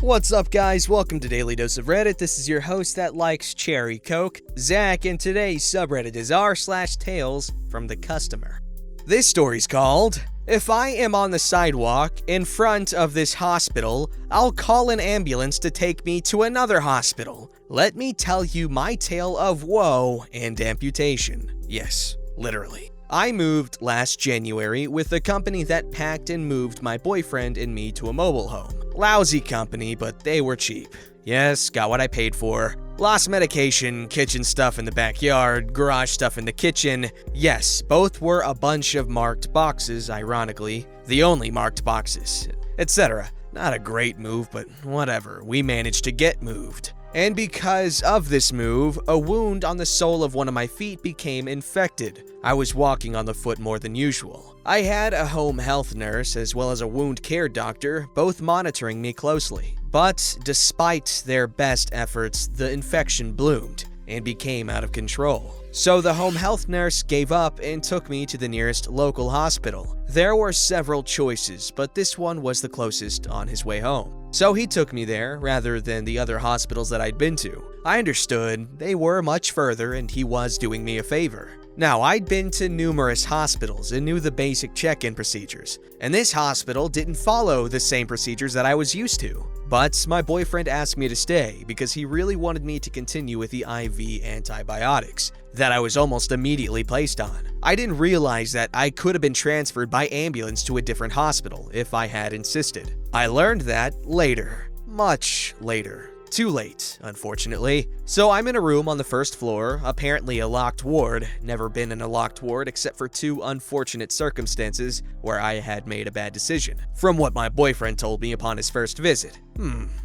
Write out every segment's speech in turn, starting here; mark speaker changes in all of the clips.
Speaker 1: What's up, guys? Welcome to Daily Dose of Reddit. This is your host that likes cherry coke, Zach, and today's subreddit is r/TalesFromTheCustomer. This story's called, "If I am on the sidewalk in front of this hospital, I'll call an ambulance to take me to another hospital. Let me tell you my tale of woe and amputation." Yes, literally. I moved last January with a company that packed and moved my boyfriend and me to a mobile home. Lousy company, but they were cheap. Yes, got what I paid for. Lost medication, kitchen stuff in the backyard, garage stuff in the kitchen. Yes, both were a bunch of marked boxes, ironically. The only marked boxes, etc. Not a great move, but whatever. We managed to get moved. And because of this move, a wound on the sole of one of my feet became infected. I was walking on the foot more than usual. I had a home health nurse as well as a wound care doctor, both monitoring me closely. But despite their best efforts, the infection bloomed and became out of control. So the home health nurse gave up and took me to the nearest local hospital. There were several choices, but this one was the closest on his way home. So he took me there rather than the other hospitals that I'd been to. I understood they were much further and he was doing me a favor. Now, I'd been to numerous hospitals and knew the basic check-in procedures, and this hospital didn't follow the same procedures that I was used to. But my boyfriend asked me to stay because he really wanted me to continue with the IV antibiotics that I was almost immediately placed on. I didn't realize that I could have been transferred by ambulance to a different hospital if I had insisted. I learned that later, much later. Too late, unfortunately. So I'm in a room on the first floor, apparently a locked ward. Never been in a locked ward except for two unfortunate circumstances where I had made a bad decision, from what my boyfriend told me upon his first visit.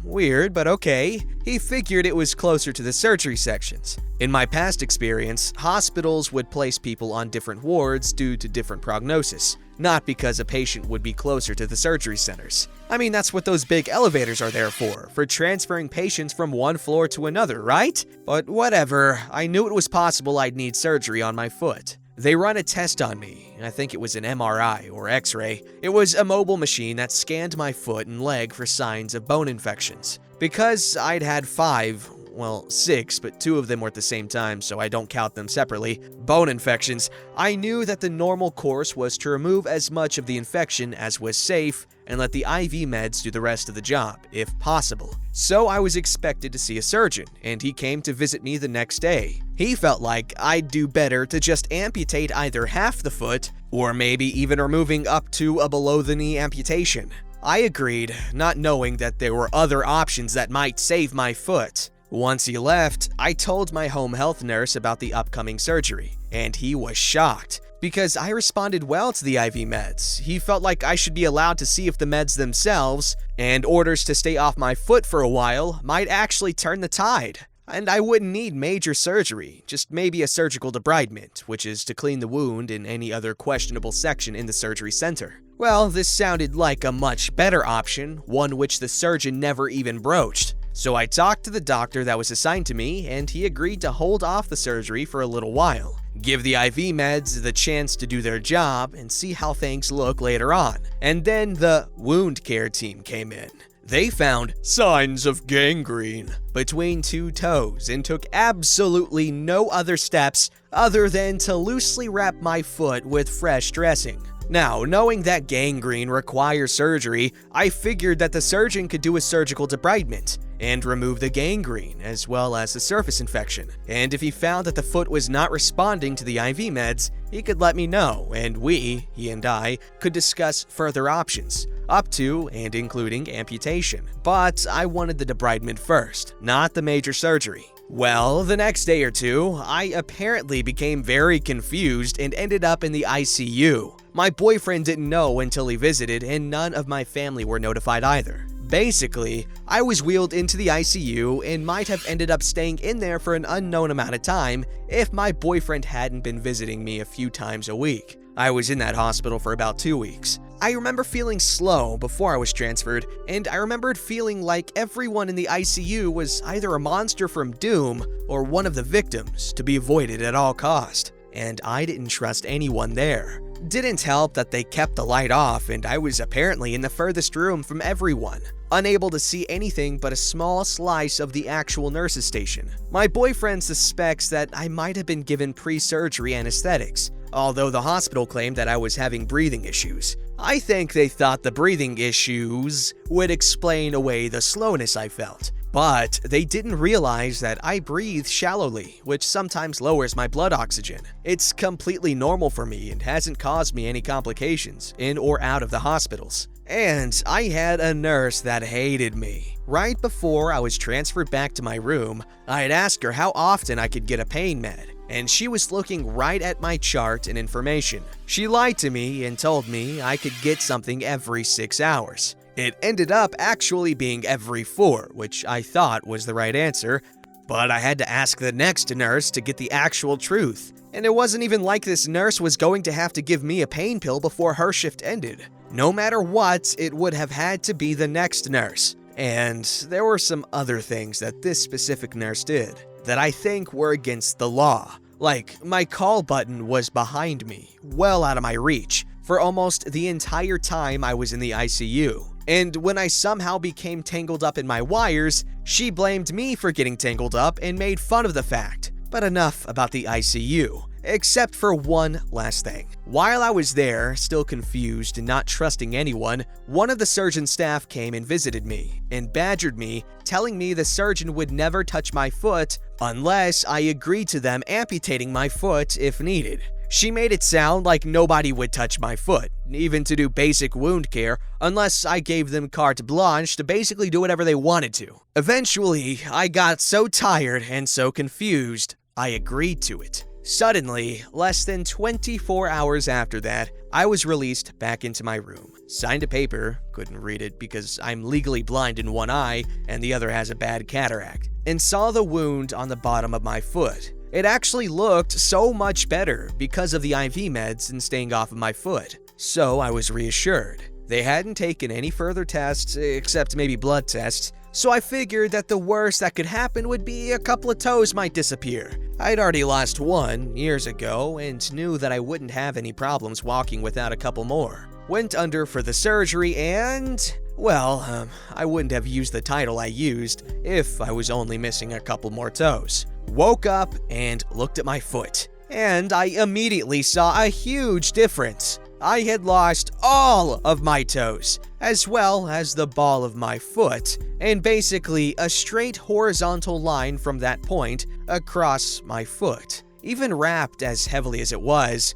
Speaker 1: Weird, but okay. He figured it was closer to the surgery sections. In my past experience, hospitals would place people on different wards due to different prognosis, not because a patient would be closer to the surgery centers. I mean, that's what those big elevators are there for transferring patients from one floor to another, right? But whatever, I knew it was possible I'd need surgery on my foot. They run a test on me. I think it was an MRI or X-ray. It was a mobile machine that scanned my foot and leg for signs of bone infections. Because I'd had 6, but 2 of them were at the same time, so I don't count them separately, bone infections, I knew that the normal course was to remove as much of the infection as was safe and let the IV meds do the rest of the job, if possible. So I was expected to see a surgeon, and he came to visit me the next day. He felt like I'd do better to just amputate either half the foot, or maybe even removing up to a below-the-knee amputation. I agreed, not knowing that there were other options that might save my foot. Once he left, I told my home health nurse about the upcoming surgery, and he was shocked. Because I responded well to the IV meds. He felt like I should be allowed to see if the meds themselves, and orders to stay off my foot for a while, might actually turn the tide. And I wouldn't need major surgery, just maybe a surgical debridement, which is to clean the wound and any other questionable section in the surgery center. Well, this sounded like a much better option, one which the surgeon never even broached. So I talked to the doctor that was assigned to me, and he agreed to hold off the surgery for a little while, give the IV meds the chance to do their job, and see how things look later on. And then the wound care team came in. They found signs of gangrene between 2 toes and took absolutely no other steps other than to loosely wrap my foot with fresh dressing. Now, knowing that gangrene requires surgery, I figured that the surgeon could do a surgical debridement and remove the gangrene as well as the surface infection. And if he found that the foot was not responding to the IV meds, he could let me know, and he and I, could discuss further options, up to and including amputation. But I wanted the debridement first, not the major surgery. Well, the next day or two, I apparently became very confused and ended up in the ICU. My boyfriend didn't know until he visited, and none of my family were notified either. Basically, I was wheeled into the ICU and might have ended up staying in there for an unknown amount of time if my boyfriend hadn't been visiting me a few times a week. I was in that hospital for about 2 weeks. I remember feeling slow before I was transferred, and I remembered feeling like everyone in the ICU was either a monster from Doom or one of the victims to be avoided at all cost. And I didn't trust anyone there. Didn't help that they kept the light off and I was apparently in the furthest room from everyone, unable to see anything but a small slice of the actual nurse's station. My boyfriend suspects that I might have been given pre-surgery anesthetics, although the hospital claimed that I was having breathing issues. I think they thought the breathing issues would explain away the slowness I felt. But they didn't realize that I breathe shallowly, which sometimes lowers my blood oxygen. It's completely normal for me and hasn't caused me any complications in or out of the hospitals. And I had a nurse that hated me. Right before I was transferred back to my room, I had asked her how often I could get a pain med, and she was looking right at my chart and information. She lied to me and told me I could get something every 6 hours. It ended up actually being every 4, which I thought was the right answer, but I had to ask the next nurse to get the actual truth. And it wasn't even like this nurse was going to have to give me a pain pill before her shift ended. No matter what, it would have had to be the next nurse. And there were some other things that this specific nurse did that I think were against the law. Like, my call button was behind me, well out of my reach, for almost the entire time I was in the ICU. And when I somehow became tangled up in my wires, she blamed me for getting tangled up and made fun of the fact. But enough about the ICU, except for one last thing. While I was there, still confused and not trusting anyone, one of the surgeon staff came and visited me and badgered me, telling me the surgeon would never touch my foot unless I agreed to them amputating my foot if needed. She made it sound like nobody would touch my foot, even to do basic wound care, unless I gave them carte blanche to basically do whatever they wanted to. Eventually, I got so tired and so confused, I agreed to it. Suddenly, less than 24 hours after that, I was released back into my room. Signed a paper, couldn't read it because I'm legally blind in one eye and the other has a bad cataract, and saw the wound on the bottom of my foot. It actually looked so much better because of the IV meds and staying off of my foot. So I was reassured. They hadn't taken any further tests, except maybe blood tests, so I figured that the worst that could happen would be a couple of toes might disappear. I'd already lost one years ago and knew that I wouldn't have any problems walking without a couple more. Went under for the surgery and, well, I wouldn't have used the title I used if I was only missing a couple more toes. Woke up and looked at my foot, and I immediately saw a huge difference. I had lost all of my toes, as well as the ball of my foot, and basically a straight horizontal line from that point across my foot. Even wrapped as heavily as it was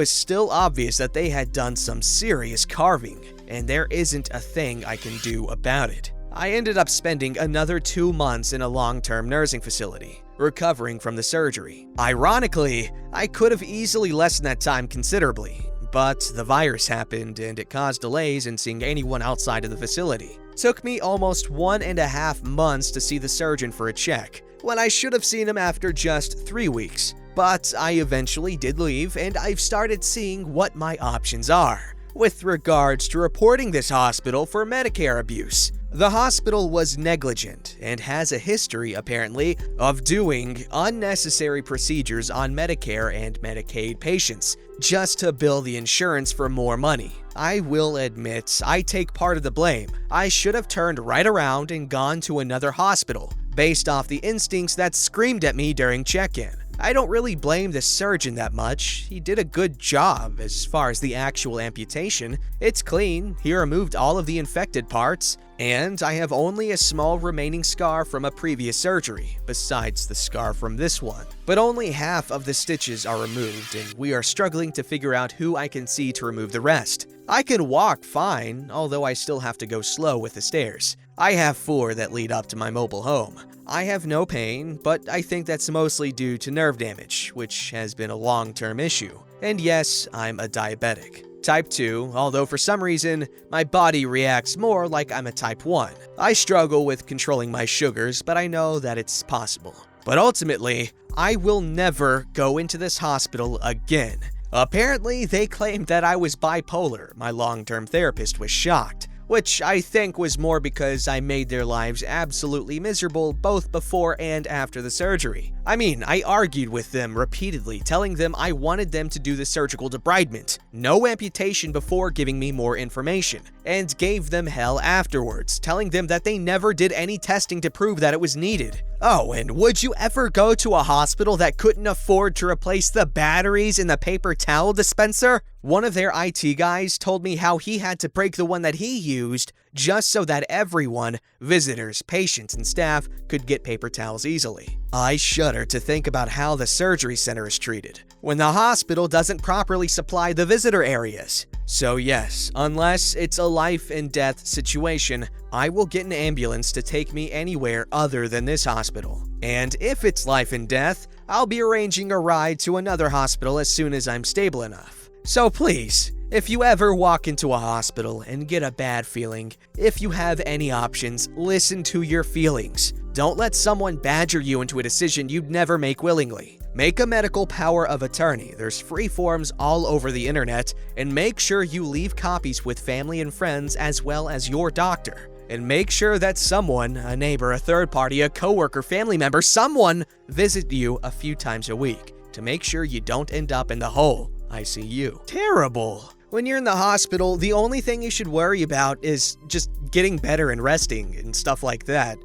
Speaker 1: still obvious that they had done some serious carving, and there isn't a thing I can do about it. I ended up spending another 2 months in a long-term nursing facility, recovering from the surgery. Ironically, I could have easily lessened that time considerably, but the virus happened and it caused delays in seeing anyone outside of the facility. Took me almost 1.5 months to see the surgeon for a check, when I should have seen him after just 3 weeks. But I eventually did leave, and I've started seeing what my options are with regards to reporting this hospital for Medicare abuse. The hospital was negligent and has a history, apparently, of doing unnecessary procedures on Medicare and Medicaid patients just to bill the insurance for more money. I will admit, I take part of the blame. I should have turned right around and gone to another hospital, based off the instincts that screamed at me during check-in. I don't really blame the surgeon that much. He did a good job as far as the actual amputation. It's clean, he removed all of the infected parts, and I have only a small remaining scar from a previous surgery, besides the scar from this one. But only half of the stitches are removed, and we are struggling to figure out who I can see to remove the rest. I can walk fine, although I still have to go slow with the stairs. I have 4 that lead up to my mobile home. I have no pain, but I think that's mostly due to nerve damage, which has been a long-term issue. And yes, I'm a diabetic. Type 2, although for some reason, my body reacts more like I'm a type 1. I struggle with controlling my sugars, but I know that it's possible. But ultimately, I will never go into this hospital again. Apparently, they claimed that I was bipolar. My long-term therapist was shocked. which I think was more because I made their lives absolutely miserable both before and after the surgery. I mean, I argued with them repeatedly, telling them I wanted them to do the surgical debridement, no amputation before giving me more information, and gave them hell afterwards, telling them that they never did any testing to prove that it was needed. Oh, and would you ever go to a hospital that couldn't afford to replace the batteries in the paper towel dispenser? One of their IT guys told me how he had to break the one that he used just so that everyone, visitors, patients, and staff, could get paper towels easily. I shudder to think about how the surgery center is treated when the hospital doesn't properly supply the visitor areas. So yes, unless it's a life and death situation, I will get an ambulance to take me anywhere other than this hospital. And if it's life and death, I'll be arranging a ride to another hospital as soon as I'm stable enough. So please, if you ever walk into a hospital and get a bad feeling, if you have any options, listen to your feelings. Don't let someone badger you into a decision you'd never make willingly. Make a medical power of attorney. There's free forms all over the internet, and make sure you leave copies with family and friends as well as your doctor. And make sure that someone, a neighbor, a third party, a coworker, family member, someone visit you a few times a week to make sure you don't end up in the hole. ICU. Terrible. When you're in the hospital, the only thing you should worry about is just getting better and resting and stuff like that.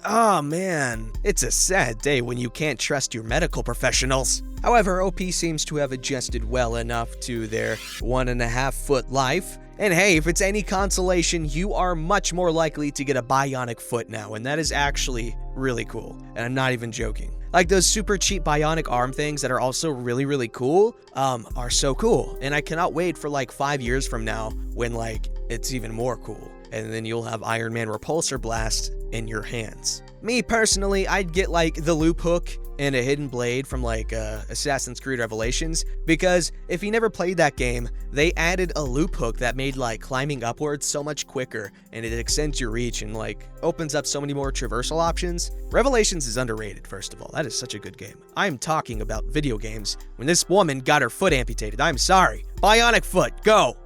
Speaker 1: Oh man, it's a sad day when you can't trust your medical professionals. However, OP seems to have adjusted well enough to their 1.5-foot life. And hey, if it's any consolation, you are much more likely to get a bionic foot now, and that is actually really cool. And I'm not even joking. Like those super cheap bionic arm things that are also really, really cool, are so cool. And I cannot wait for like 5 years from now when like it's even more cool. And then you'll have Iron Man Repulsor Blast in your hands. Me personally, I'd get like the loop hook and a hidden blade from like Assassin's Creed Revelations, because if you never played that game, they added a loop hook that made like climbing upwards so much quicker, and it extends your reach and like opens up so many more traversal options. Revelations is underrated, first of all. That is such a good game. I'm talking about video games when this woman got her foot amputated. I'm sorry. Bionic foot, go!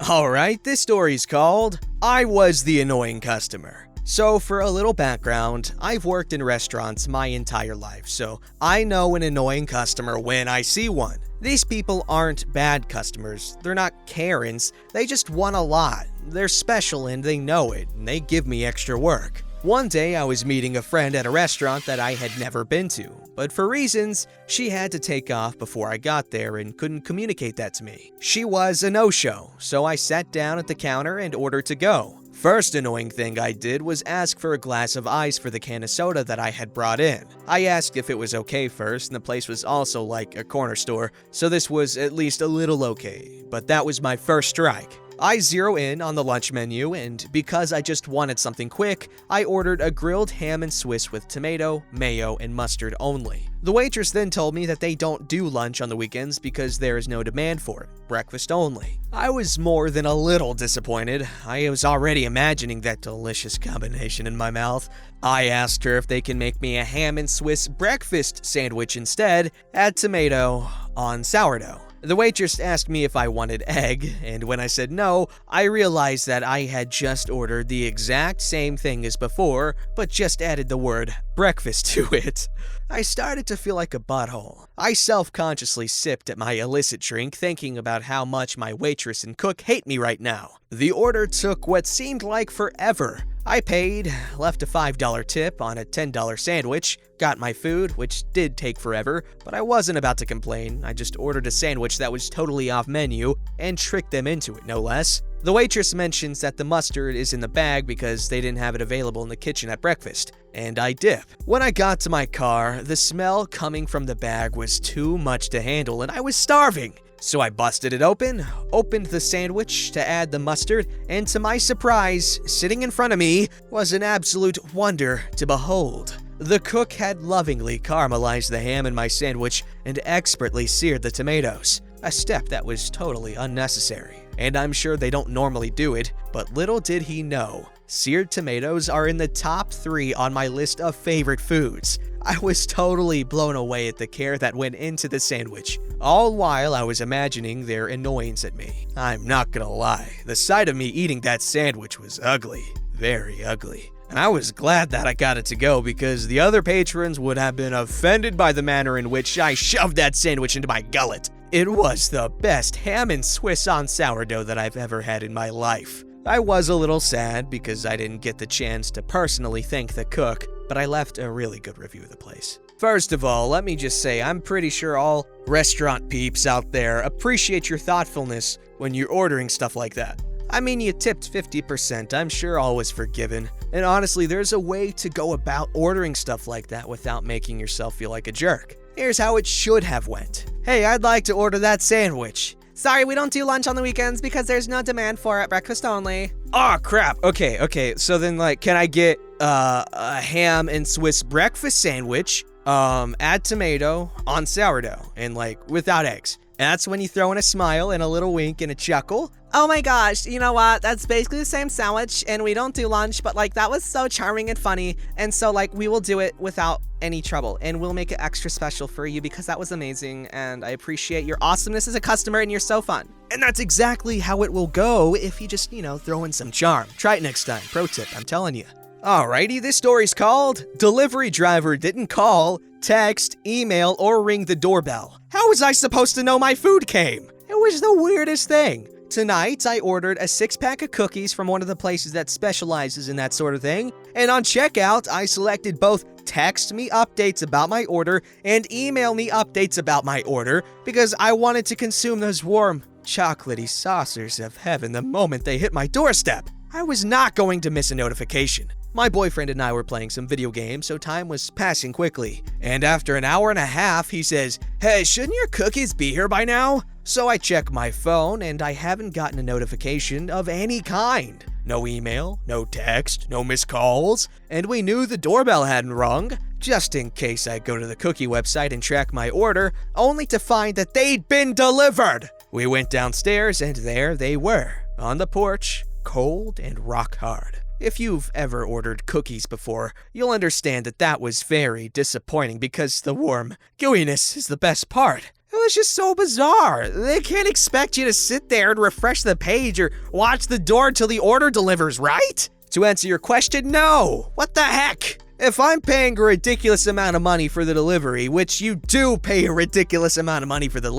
Speaker 1: Alright, this story's called I Was the Annoying Customer. So for a little background, I've worked in restaurants my entire life, so I know an annoying customer when I see one. These people aren't bad customers, they're not Karens, they just want a lot. They're special and they know it, and they give me extra work. One day I was meeting a friend at a restaurant that I had never been to, but for reasons, she had to take off before I got there and couldn't communicate that to me. She was a no-show, so I sat down at the counter and ordered to go. First annoying thing I did was ask for a glass of ice for the can of soda that I had brought in. I asked if it was okay first, and the place was also like a corner store, so this was at least a little okay, but that was my first strike. I zero in on the lunch menu, and because I just wanted something quick, I ordered a grilled ham and Swiss with tomato, mayo, and mustard only. The waitress then told me that they don't do lunch on the weekends because there is no demand for it, breakfast only. I was more than a little disappointed. I was already imagining that delicious combination in my mouth. I asked her if they can make me a ham and Swiss breakfast sandwich instead, add tomato on sourdough. The waitress asked me if I wanted egg, and when I said no, I realized that I had just ordered the exact same thing as before, but just added the word breakfast to it. I started to feel like a butthole. I self-consciously sipped at my illicit drink, thinking about how much my waitress and cook hate me right now. The order took what seemed like forever. I paid, left a $5 tip on a $10 sandwich, got my food, which did take forever, but I wasn't about to complain. I just ordered a sandwich that was totally off menu and tricked them into it, no less. The waitress mentions that the mustard is in the bag because they didn't have it available in the kitchen at breakfast, and I dip. When I got to my car, the smell coming from the bag was too much to handle and I was starving. So I busted it open, opened the sandwich to add the mustard, and to my surprise, sitting in front of me was an absolute wonder to behold. The cook had lovingly caramelized the ham in my sandwich and expertly seared the tomatoes, a step that was totally unnecessary. And I'm sure they don't normally do it, but little did he know, seared tomatoes are in the top 3 on my list of favorite foods. I was totally blown away at the care that went into the sandwich, all while I was imagining their annoyance at me. I'm not gonna lie, the sight of me eating that sandwich was ugly, very ugly. And I was glad that I got it to go because the other patrons would have been offended by the manner in which I shoved that sandwich into my gullet. It was the best ham and Swiss on sourdough that I've ever had in my life. I was a little sad because I didn't get the chance to personally thank the cook, but I left a really good review of the place. First of all, let me just say I'm pretty sure all restaurant peeps out there appreciate your thoughtfulness when you're ordering stuff like that. I mean, you tipped 50%, I'm sure all was forgiven. And honestly, there's a way to go about ordering stuff like that without making yourself feel like a jerk. Here's how it should have went. Hey, I'd like to order that sandwich. Sorry, we don't do lunch on the weekends because there's no demand for it, breakfast only. Oh, crap. Okay. So then, can I get a ham and Swiss breakfast sandwich, add tomato on sourdough, and, without eggs? And that's when you throw in a smile and a little wink and a chuckle. Oh my gosh, you know what? That's basically the same sandwich, and we don't do lunch, but, that was so charming and funny, and so, we will do it without any trouble, and we'll make it extra special for you because that was amazing, and I appreciate your awesomeness as a customer, and you're so fun. And that's exactly how it will go if you just, throw in some charm. Try it next time. Pro tip, I'm telling you. Alrighty, this story's called Delivery Driver Didn't Call, Text, Email, or Ring the Doorbell. How was I supposed to know my food came? It was the weirdest thing. Tonight, I ordered a 6-pack of cookies from one of the places that specializes in that sort of thing, and on checkout, I selected both text me updates about my order and email me updates about my order because I wanted to consume those warm, chocolatey saucers of heaven the moment they hit my doorstep. I was not going to miss a notification. My boyfriend and I were playing some video games, so time was passing quickly. And after an hour and a half, he says, "Hey, shouldn't your cookies be here by now?" So I check my phone, and I haven't gotten a notification of any kind. No email, no text, no missed calls, and we knew the doorbell hadn't rung, just in case I go to the cookie website and track my order, only to find that they'd been delivered. We went downstairs, and there they were, on the porch, cold and rock hard. If you've ever ordered cookies before, you'll understand that that was very disappointing because the warm gooiness is the best part. It was just so bizarre. They can't expect you to sit there and refresh the page or watch the door till the order delivers, right? To answer your question, no. What the heck? If I'm paying a ridiculous amount of money for the delivery, which you do pay a ridiculous amount of money for the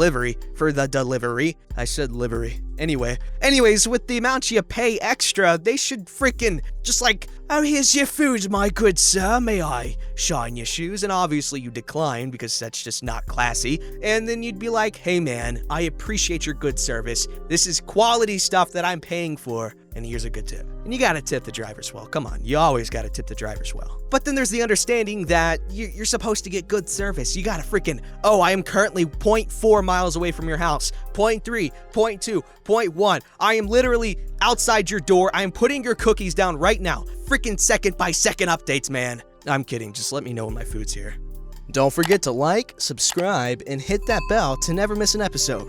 Speaker 1: delivery, I said livery. Anyways, with the amount you pay extra, they should freaking just oh, here's your food, my good sir, may I shine your shoes? And obviously you decline because that's just not classy. And then you'd be like, hey man, I appreciate your good service. This is quality stuff that I'm paying for, and here's a good tip. And you gotta tip the drivers well. Come on, you always gotta tip the drivers well. But then there's the understanding that you're supposed to get good service. You gotta freaking, I am currently 0.4 miles away from your house, 0.3, 0.2, 0.1. I am literally outside your door. I am putting your cookies down right now. Freaking second by second updates, man. I'm kidding, just let me know when my food's here. Don't forget to like, subscribe, and hit that bell to never miss an episode.